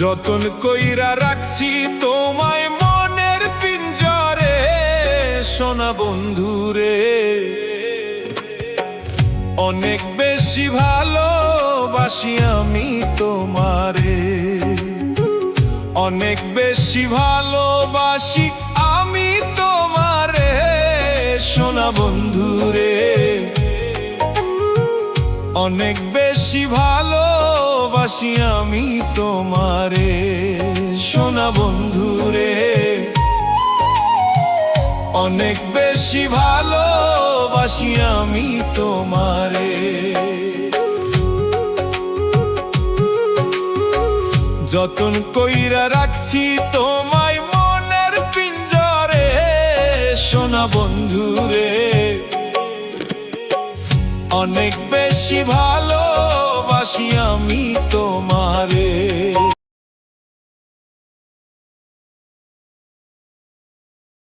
যতন কইরা রাখছি তোমায় মনের পিঞ্জরে, সোনা বন্ধুরে। অনেক বেশি ভালোবাসি আমি তোমারে, অনেক বেশি ভালোবাসি আমি তোমারে, সোনা বন্ধুরে। অনেক বেশি ভালোবাসি আমি তোমারে, সোনা বন্ধুরে। অনেক বেশি ভালোবাসি আমি তোমারে। যতন কইরা রাখছি তোমায় মনের পিঞ্জরে, সোনা বন্ধুরে। অনেক বেশি ভালোবাসি আমি তোমারে।